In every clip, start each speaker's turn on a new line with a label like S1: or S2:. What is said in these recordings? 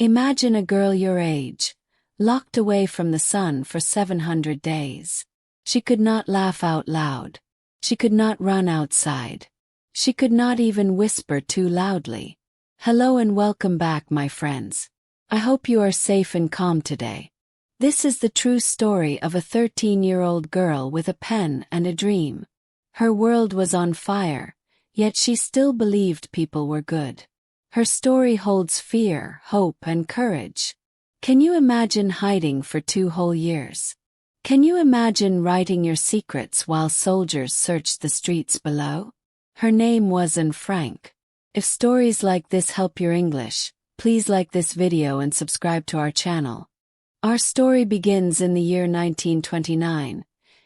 S1: Imagine a girl your age, locked away from the sun for 700 days. She could not laugh out loud. She could not run outside. She could not even whisper too loudly. Hello and welcome back, my friends. I hope you are safe and calm today. This is the true story of a 13-year-old girl with a pen and a dream. Her world was on fire, yet she still believed people were good. Her story holds fear, hope, and courage. Can you imagine hiding for 2 whole years? Can you imagine writing your secrets while soldiers searched the streets below? Her name wasn't Frank. If stories like this help your English, please like this video and subscribe to our channel. Our story begins in the year 1929,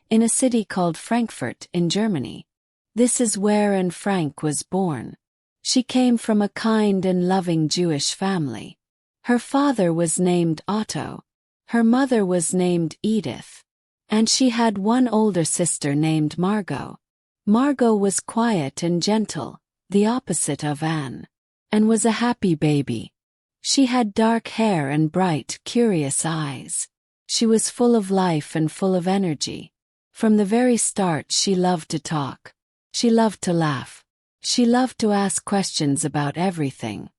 S1: in a city called Frankfurt in Germany. This is where Anne Frank was born. She came from a kind and loving Jewish family. Her father was named Otto. Her mother was named Edith. And she had one older sister named Margot. Margot was quiet and gentle, the opposite of Anne, and was a happy baby. She had dark hair and bright, curious eyes. She was full of life and full of energy. From the very start, she loved to talk. She loved to laugh. She loved to ask questions about everything.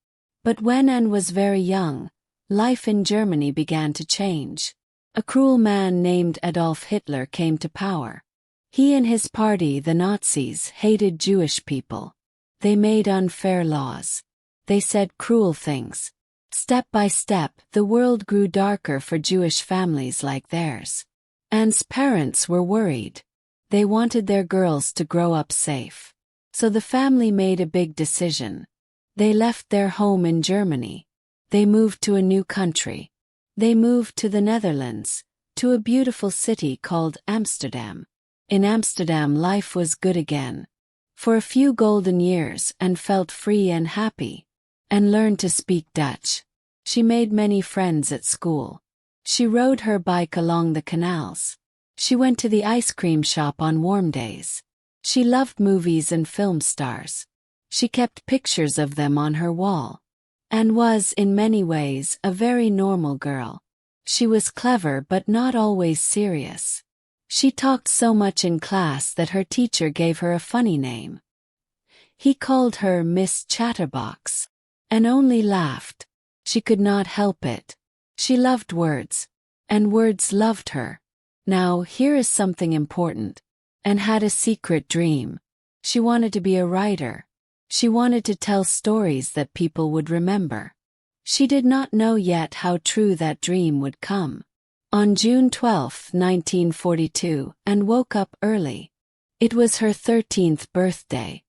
S1: But when Anne was very young, life in Germany began to change. A cruel man named Adolf Hitler came to power. He and his party, the Nazis, hated Jewish people. They made unfair laws. They said cruel things. Step by step, the world grew darker for Jewish families like theirs. Anne's parents were worried. They wanted their girls to grow up safe. So the family made a big decision. They left their home in Germany. They moved to a new country. They moved to the Netherlands, to a beautiful city called Amsterdam. In Amsterdam, life was good again. For a few golden years, Anne felt free and happy, and learned to speak Dutch. She made many friends at school. She rode her bike along the canals. She went to the ice cream shop on warm days. She loved movies and film stars. She kept pictures of them on her wall. Anne was, in many ways, a very normal girl. She was clever but not always serious. She talked so much in class that her teacher gave her a funny name. He called her Miss Chatterbox. Anne only laughed. She could not help it. She loved words, and words loved her. Now, here is something important. Anne had a secret dream. She wanted to be a writer. She wanted to tell stories that people would remember. She did not know yet how true that dream would come. On June 12, 1942, Anne woke up early. It was her 13th birthday.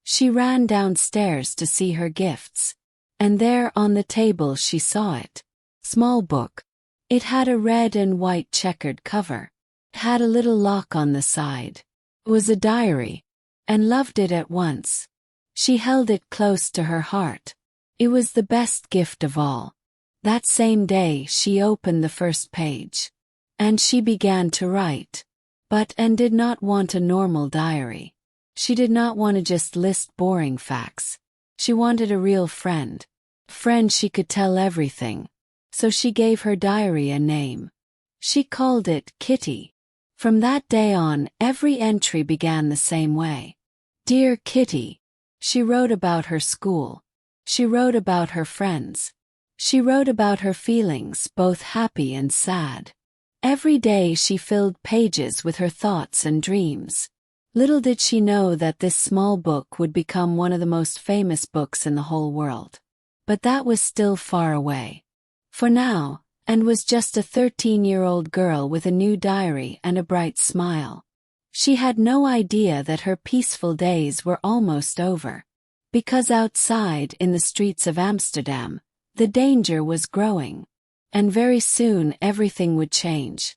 S1: She ran downstairs to see her gifts. And there on the table she saw it. Small book. It had a red and white checkered cover. It had a little lock on the side. It was a diary. Anne loved it at once. She held it close to her heart. It was the best gift of all. That same day she opened the first page. And she began to write. But Anne did not want a normal diary. She did not want to just list boring facts. She wanted a real friend. A friend she could tell everything. So she gave her diary a name. She called it Kitty. From that day on, every entry began the same way. Dear Kitty. She wrote about her school. She wrote about her friends. She wrote about her feelings, both happy and sad. Every day she filled pages with her thoughts and dreams. Little did she know that this small book would become one of the most famous books in the whole world. But that was still far away. For now, Anne was just a 13-year-old girl with a new diary and a bright smile. She had no idea that her peaceful days were almost over. Because outside, in the streets of Amsterdam, the danger was growing. And very soon everything would change.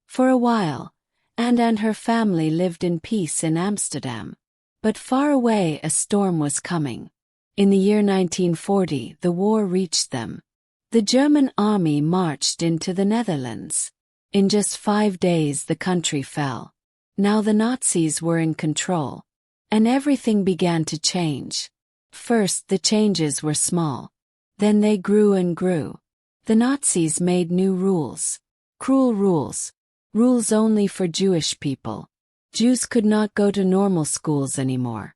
S1: For a while, Anne and her family lived in peace in Amsterdam. But far away a storm was coming. In the year 1940, the war reached them. The German army marched into the Netherlands. In just 5 days the country fell. Now the Nazis were in control. And everything began to change. First the changes were small. Then they grew and grew. The Nazis made new rules. Cruel rules. Rules only for Jewish people. Jews could not go to normal schools anymore.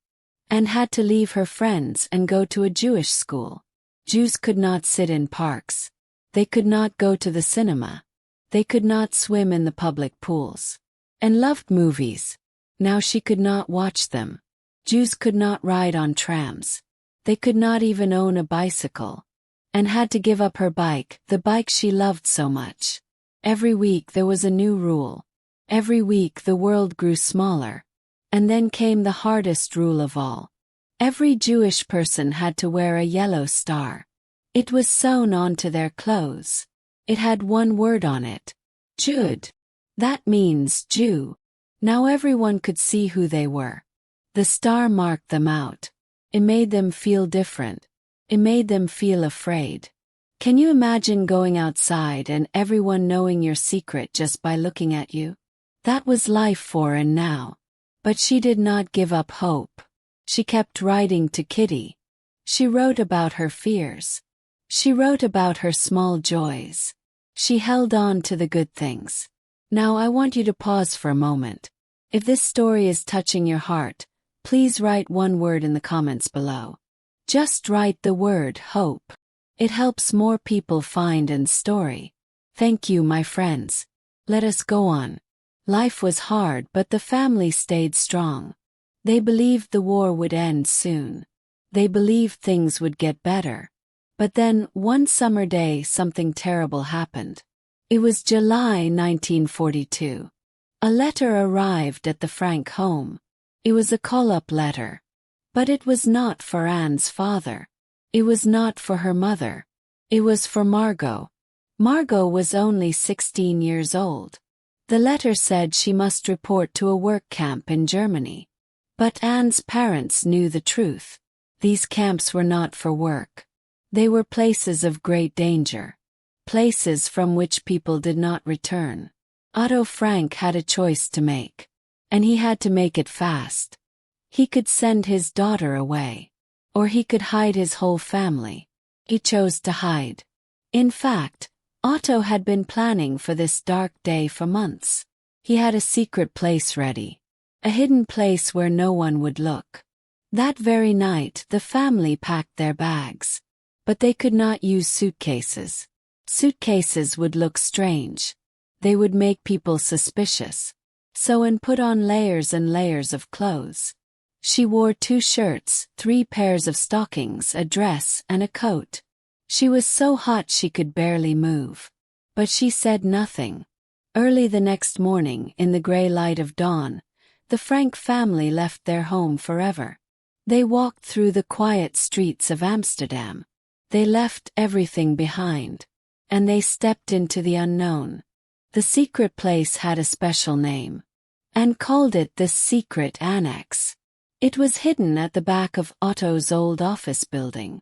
S1: Anne had to leave her friends and go to a Jewish school. Jews could not sit in parks. They could not go to the cinema. They could not swim in the public pools. Anne loved movies. Now she could not watch them. Jews could not ride on trams. They could not even own a bicycle. Anne had to give up her bike, the bike she loved so much. Every week there was a new rule. Every week the world grew smaller. And then came the hardest rule of all. Every Jewish person had to wear a yellow star. It was sewn onto their clothes. It had one word on it. Jud. That means Jew. Now everyone could see who they were. The star marked them out. It made them feel different. It made them feel afraid. Can you imagine going outside and everyone knowing your secret just by looking at you? That was life for Anne now. But she did not give up hope. She kept writing to Kitty. She wrote about her fears. She wrote about her small joys. She held on to the good things. Now I want you to pause for a moment. If this story is touching your heart, please write one word in the comments below. Just write the word hope. It helps more people find Anne's story. Thank you, my friends. Let us go on. Life was hard, but the family stayed strong. They believed the war would end soon. They believed things would get better. But then, one summer day, something terrible happened. It was July 1942. A letter arrived at the Frank home. It was a call-up letter. But it was not for Anne's father. It was not for her mother. It was for Margot. Margot was only 16 years old. The letter said she must report to a work camp in Germany. But Anne's parents knew the truth. These camps were not for work. They were places of great danger. Places from which people did not return. Otto Frank had a choice to make. And he had to make it fast. He could send his daughter away. Or he could hide his whole family. He chose to hide. In fact, Otto had been planning for this dark day for months. He had a secret place ready. A hidden place where no one would look. That very night, the family packed their bags. But they could not use suitcases. Suitcases would look strange. They would make people suspicious. So Anne put on layers and layers of clothes. She wore 2 shirts, 3 pairs of stockings, a dress, and a coat. She was so hot she could barely move. But she said nothing. Early the next morning, in the gray light of dawn, the Frank family left their home forever. They walked through the quiet streets of Amsterdam. They left everything behind. And they stepped into the unknown. The secret place had a special name. Anne called it the Secret Annex. It was hidden at the back of Otto's old office building.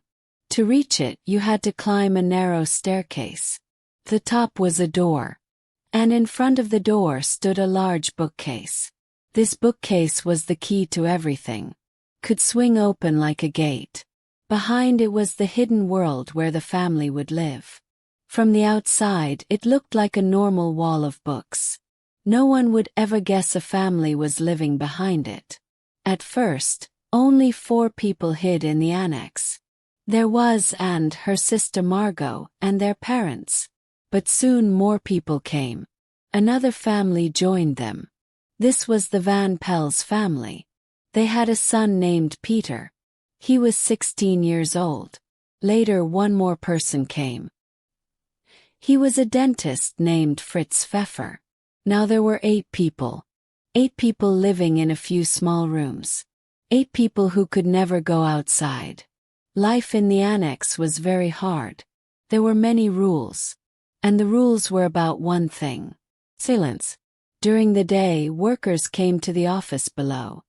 S1: To reach it, you had to climb a narrow staircase. The top was a door. And in front of the door stood a large bookcase. This bookcase was the key to everything. Could swing open like a gate. Behind it was the hidden world where the family would live. From the outside, it looked like a normal wall of books. No one would ever guess a family was living behind it. At first, only 4 people hid in the annex. There was Anne, her sister Margot, and their parents. But soon more people came. Another family joined them. This was the Van Pel's family. They had a son named Peter. He was 16 years old. Later one more person came. He was a dentist named Fritz Pfeffer. Now there were 8 people. 8 people living in a few small rooms. 8 people who could never go outside. Life in the annex was very hard. There were many rules. And the rules were about one thing. Silence. During the day, workers came to the office below.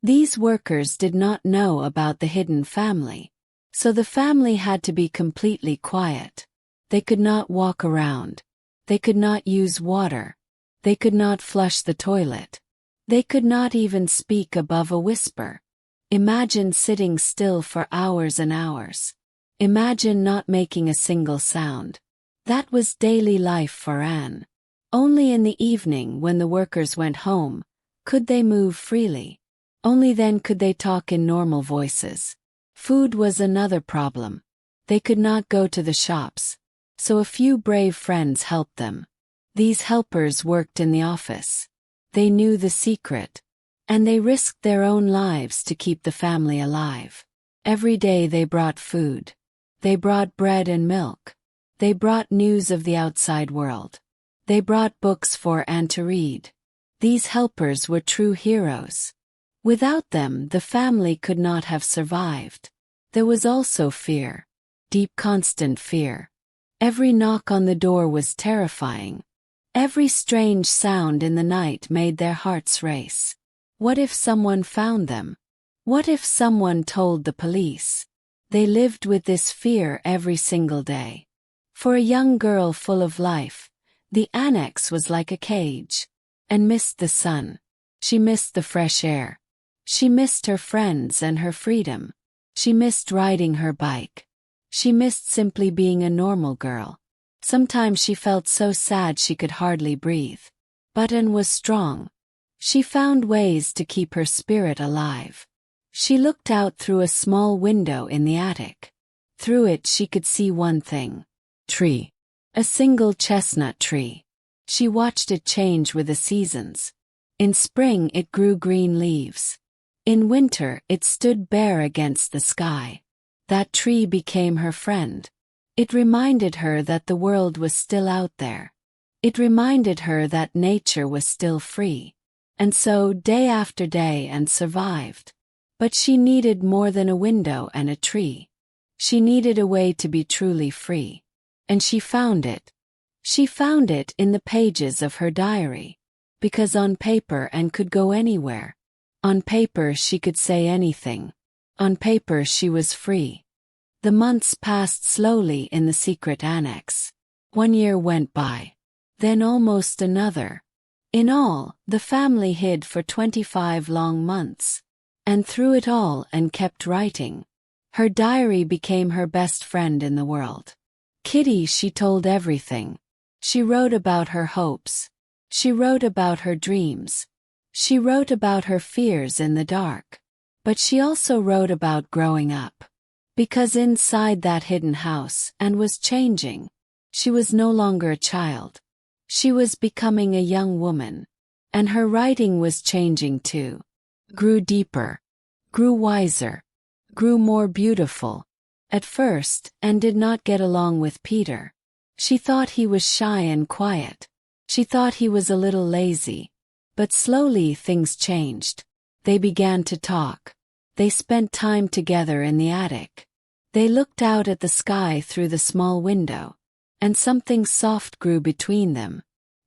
S1: These workers did not know about the hidden family. So the family had to be completely quiet. They could not walk around. They could not use water. They could not flush the toilet. They could not even speak above a whisper. Imagine sitting still for hours and hours. Imagine not making a single sound. That was daily life for Anne. Only in the evening, when the workers went home, could they move freely. Only then could they talk in normal voices. Food was another problem. They could not go to the shops, so a few brave friends helped them. These helpers worked in the office. They knew the secret, and they risked their own lives to keep the family alive. Every day they brought food. They brought bread and milk. They brought news of the outside world. They brought books for Anne to read. These helpers were true heroes. Without them, the family could not have survived. There was also fear. Deep, constant fear. Every knock on the door was terrifying. Every strange sound in the night made their hearts race. What if someone found them? What if someone told the police? They lived with this fear every single day. For a young girl full of life, the annex was like a cage. And missed the sun. She missed the fresh air. She missed her friends and her freedom. She missed riding her bike. She missed simply being a normal girl. Sometimes she felt so sad she could hardly breathe. But Anne was strong. She found ways to keep her spirit alive. She looked out through a small window in the attic. Through it she could see one thing. Tree. A single chestnut tree. She watched it change with the seasons. In spring it grew green leaves. In winter it stood bare against the sky. That tree became her friend. It reminded her that the world was still out there. It reminded her that nature was still free. And so, day after day, Anne survived. But she needed more than a window and a tree. She needed a way to be truly free. And she found it. She found it in the pages of her diary. Because on paper Anne could go anywhere. On paper she could say anything. On paper she was free. The months passed slowly in the secret annex. 1 year went by. Then almost another. In all, the family hid for 25 long months. And through it all Anne kept writing. Her diary became her best friend in the world. Kitty, she told everything. She wrote about her hopes. She wrote about her dreams. She wrote about her fears in the dark. But she also wrote about growing up. Because inside that hidden house, Anne was changing. She was no longer a child. She was becoming a young woman. And her writing was changing too. Grew deeper. Grew wiser. Grew more beautiful. At first, Anne did not get along with Peter. She thought he was shy and quiet. She thought he was a little lazy. But slowly things changed. They began to talk. They spent time together in the attic. They looked out at the sky through the small window. And something soft grew between them.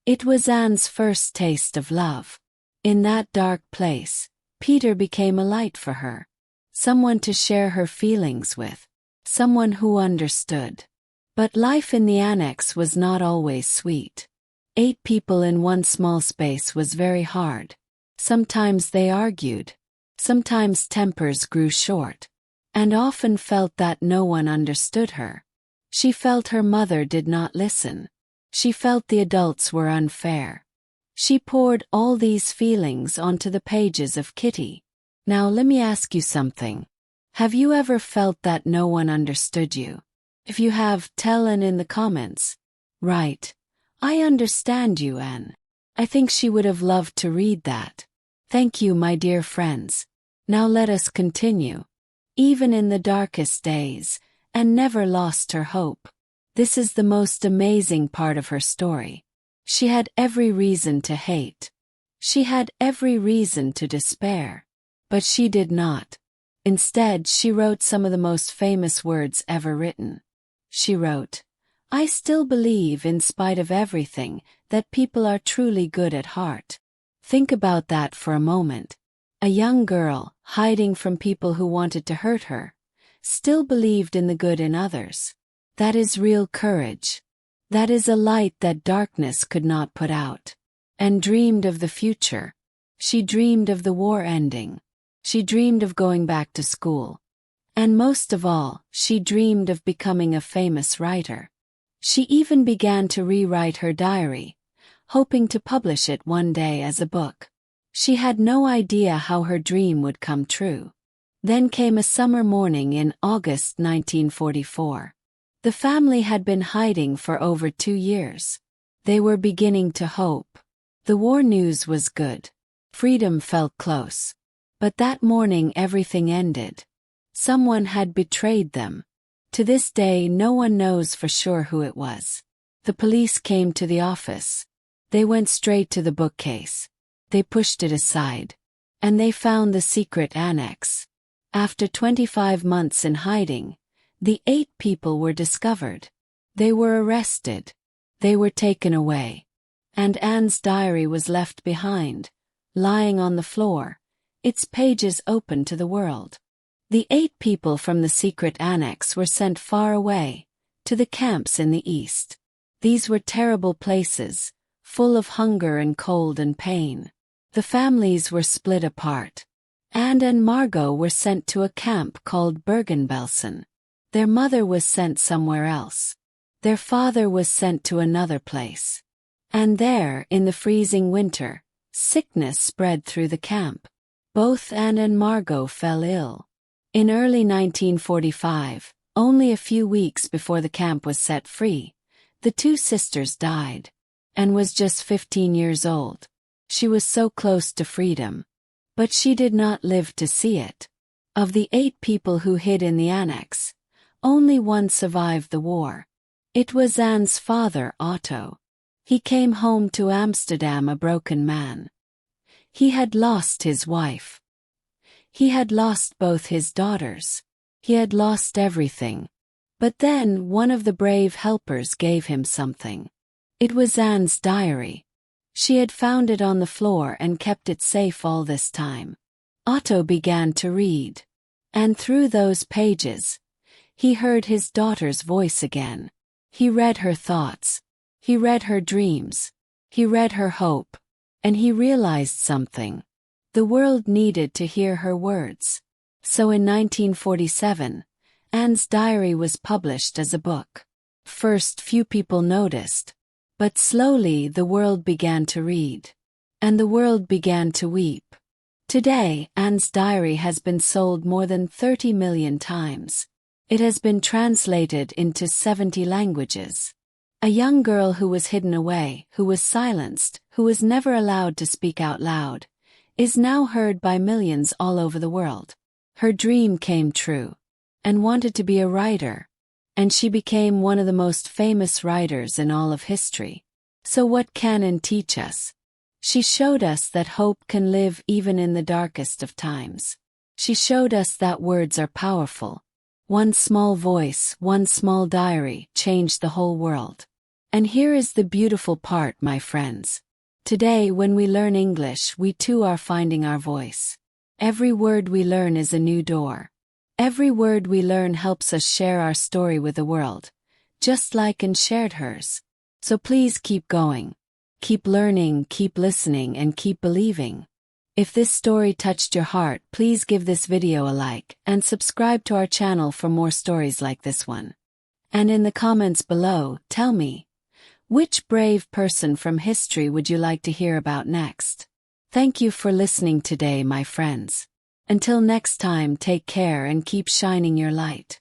S1: It was Anne's first taste of love. In that dark place, Peter became a light for her. Someone to share her feelings with. Someone who understood. But life in the annex was not always sweet. 8 people in one small space was very hard. Sometimes they argued. Sometimes tempers grew short. And often felt that no one understood her. She felt her mother did not listen. She felt the adults were unfair. She poured all these feelings onto the pages of Kitty. Now let me ask you something. Have you ever felt that no one understood you? If you have, tell Anne in the comments. Right. I understand you, Anne. I think she would have loved to read that. Thank you, my dear friends. Now let us continue. Even in the darkest days, Anne never lost her hope. This is the most amazing part of her story. She had every reason to hate. She had every reason to despair. But she did not. Instead, she wrote some of the most famous words ever written. She wrote, "I still believe, in spite of everything, that people are truly good at heart." Think about that for a moment. A young girl, hiding from people who wanted to hurt her, still believed in the good in others. That is real courage. That is a light that darkness could not put out. And dreamed of the future. She dreamed of the war ending. She dreamed of going back to school. And most of all, she dreamed of becoming a famous writer. She even began to rewrite her diary, hoping to publish it one day as a book. She had no idea how her dream would come true. Then came a summer morning in August 1944. The family had been hiding for over 2 years. They were beginning to hope. The war news was good. Freedom felt close. But that morning everything ended. Someone had betrayed them. To this day no one knows for sure who it was. The police came to the office. They went straight to the bookcase. They pushed it aside. And they found the secret annex. After 25 months in hiding, the 8 people were discovered. They were arrested. They were taken away. And Anne's diary was left behind, lying on the floor, its pages open to the world. The 8 people from the secret annex were sent far away, to the camps in the east. These were terrible places, full of hunger and cold and pain. The families were split apart. Anne and Margot were sent to a camp called Bergen-Belsen. Their mother was sent somewhere else. Their father was sent to another place. And there, in the freezing winter, sickness spread through the camp. Both Anne and Margot fell ill. In early 1945, only a few weeks before the camp was set free, the 2 sisters died. Anne was just 15 years old. She was so close to freedom. But she did not live to see it. Of the 8 people who hid in the annex, only one survived the war. It was Anne's father, Otto. He came home to Amsterdam a broken man. He had lost his wife. He had lost both his daughters. He had lost everything. But then one of the brave helpers gave him something. It was Anne's diary. She had found it on the floor and kept it safe all this time. Otto began to read. And through those pages, he heard his daughter's voice again. He read her thoughts. He read her dreams. He read her hope. And he realized something. The world needed to hear her words. So in 1947, Anne's diary was published as a book. First, few people noticed. But slowly the world began to read. And the world began to weep. Today, Anne's diary has been sold more than 30 million times. It has been translated into 70 languages. A young girl who was hidden away, who was silenced, who was never allowed to speak out loud, is now heard by millions all over the world. Her dream came true, and wanted to be a writer, and she became one of the most famous writers in all of history. So what can Anne teach us? She showed us that hope can live even in the darkest of times. She showed us that words are powerful. One small voice, one small diary, changed the whole world. And here is the beautiful part, my friends. Today, when we learn English, we too are finding our voice. Every word we learn is a new door. Every word we learn helps us share our story with the world, just like Anne shared hers. So please keep going. Keep learning, keep listening, and keep believing. If this story touched your heart, please give this video a like and subscribe to our channel for more stories like this one. And in the comments below, tell me, which brave person from history would you like to hear about next? Thank you for listening today, my friends. Until next time, take care and keep shining your light.